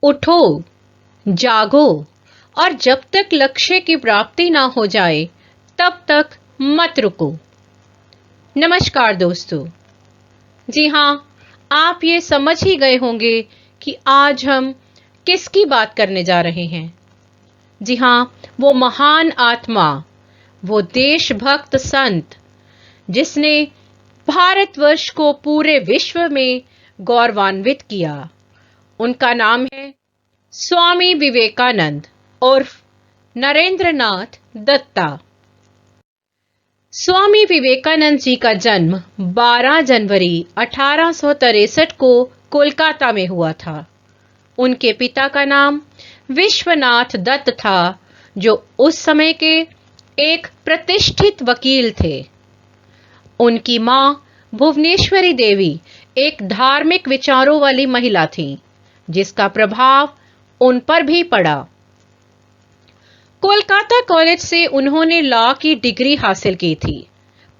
उठो, जागो और जब तक लक्ष्य की प्राप्ति ना हो जाए तब तक मत रुको। नमस्कार दोस्तों। जी हाँ, आप ये समझ ही गए होंगे कि आज हम किसकी बात करने जा रहे हैं। जी हाँ, वो महान आत्मा, वो देशभक्त संत जिसने भारतवर्ष को पूरे विश्व में गौरवान्वित किया। उनका नाम है स्वामी विवेकानंद उर्फ नरेंद्रनाथ दत्ता। स्वामी विवेकानंद जी का जन्म 12 जनवरी 1863 को कोलकाता में हुआ था। उनके पिता का नाम विश्वनाथ दत्त था, जो उस समय के एक प्रतिष्ठित वकील थे। उनकी मां भुवनेश्वरी देवी एक धार्मिक विचारों वाली महिला थी, जिसका प्रभाव उन पर भी पड़ा। कोलकाता कॉलेज से उन्होंने लॉ की डिग्री हासिल की थी,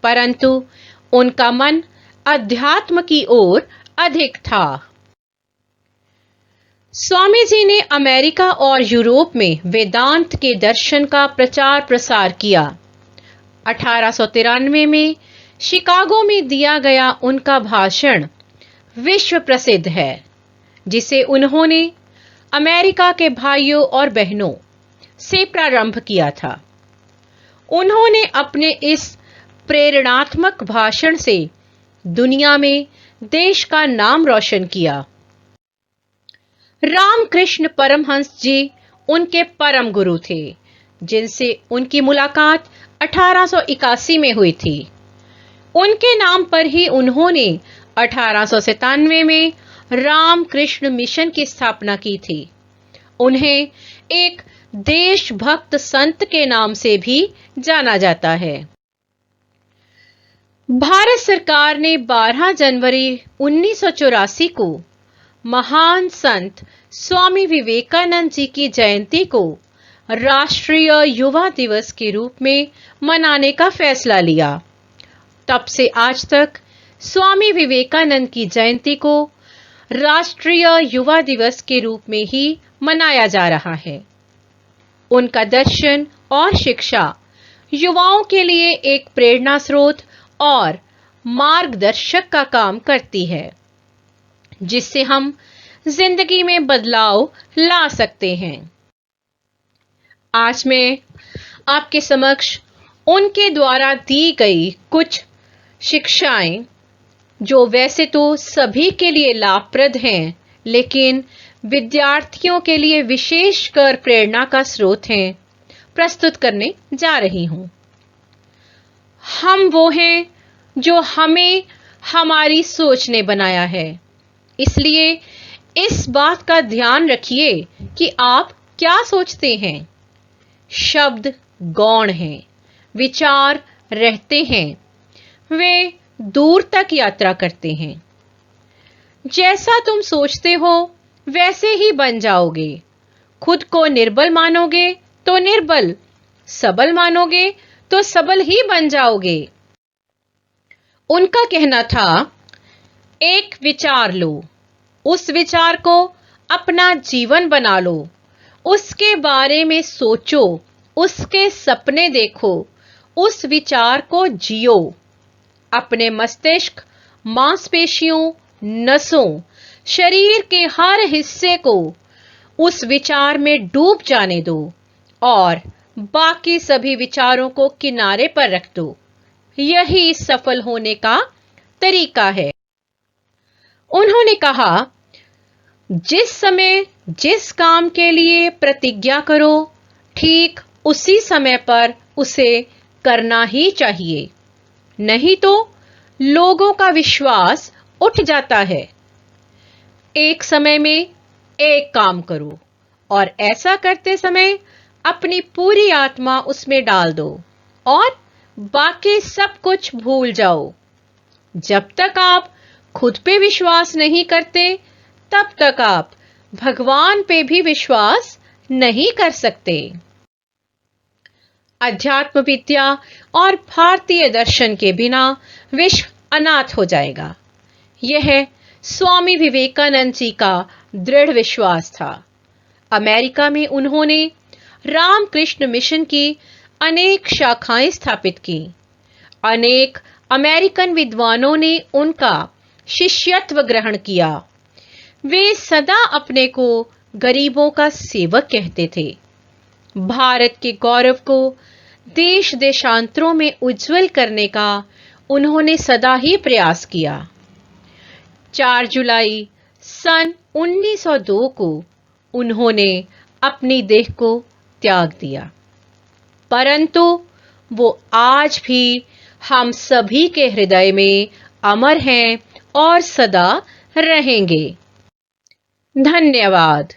परंतु उनका मन अध्यात्म की ओर अधिक था। स्वामी जी ने अमेरिका और यूरोप में वेदांत के दर्शन का प्रचार प्रसार किया। 1893 में शिकागो में दिया गया उनका भाषण विश्व प्रसिद्ध है, जिसे उन्होंने अमेरिका के भाइयों और बहनों से प्रारंभ किया था। उन्होंने अपने इस प्रेरणात्मक भाषण से दुनिया में देश का नाम रोशन किया। रामकृष्ण परमहंस जी उनके परम गुरु थे, जिनसे उनकी मुलाकात 1881 में हुई थी। उनके नाम पर ही उन्होंने 1897 में रामकृष्ण मिशन की स्थापना की थी। उन्हें एक देशभक्त संत के नाम से भी जाना जाता है। भारत सरकार ने 12 जनवरी 1984 को महान संत स्वामी विवेकानंद जी की जयंती को राष्ट्रीय युवा दिवस के रूप में मनाने का फैसला लिया। तब से आज तक स्वामी विवेकानंद की जयंती को राष्ट्रीय युवा दिवस के रूप में ही मनाया जा रहा है। उनका दर्शन और शिक्षा युवाओं के लिए एक प्रेरणा स्रोत और मार्गदर्शक का काम करती है, जिससे हम जिंदगी में बदलाव ला सकते हैं। आज मैं आपके समक्ष उनके द्वारा दी गई कुछ शिक्षाएं, जो वैसे तो सभी के लिए लाभप्रद हैं, लेकिन विद्यार्थियों के लिए विशेषकर प्रेरणा का स्रोत हैं, प्रस्तुत करने जा रही हूं। हम वो हैं जो हमें हमारी सोच ने बनाया है, इसलिए इस बात का ध्यान रखिए कि आप क्या सोचते हैं। शब्द गौण हैं, विचार रहते हैं, वे दूर तक यात्रा करते हैं। जैसा तुम सोचते हो वैसे ही बन जाओगे। खुद को निर्बल मानोगे तो निर्बल, सबल मानोगे तो सबल ही बन जाओगे। उनका कहना था, एक विचार लो, उस विचार को अपना जीवन बना लो, उसके बारे में सोचो, उसके सपने देखो, उस विचार को जियो। अपने मस्तिष्क, मांसपेशियों, नसों, शरीर के हर हिस्से को उस विचार में डूब जाने दो और बाकी सभी विचारों को किनारे पर रख दो। यही सफल होने का तरीका है। उन्होंने कहा, जिस समय जिस काम के लिए प्रतिज्ञा करो, ठीक उसी समय पर उसे करना ही चाहिए, नहीं तो लोगों का विश्वास उठ जाता है। एक समय में एक काम करो और ऐसा करते समय अपनी पूरी आत्मा उसमें डाल दो और बाकी सब कुछ भूल जाओ। जब तक आप खुद पे विश्वास नहीं करते, तब तक आप भगवान पे भी विश्वास नहीं कर सकते। अध्यात्म विद्या और भारतीय दर्शन के बिना विश्व अनाथ हो जाएगा। यह स्वामी विवेकानंद जी का दृढ़ विश्वास था। अमेरिका में उन्होंने रामकृष्ण मिशन की अनेक शाखाएं स्थापित की। अनेक अमेरिकन विद्वानों ने उनका शिष्यत्व ग्रहण किया। वे सदा अपने को गरीबों का सेवक कहते थे। भारत के गौरव को देश देशांतरों में उज्जवल करने का उन्होंने सदा ही प्रयास किया। 4 जुलाई सन 1902 को उन्होंने अपनी देह को त्याग दिया, परंतु वो आज भी हम सभी के हृदय में अमर हैं और सदा रहेंगे। धन्यवाद।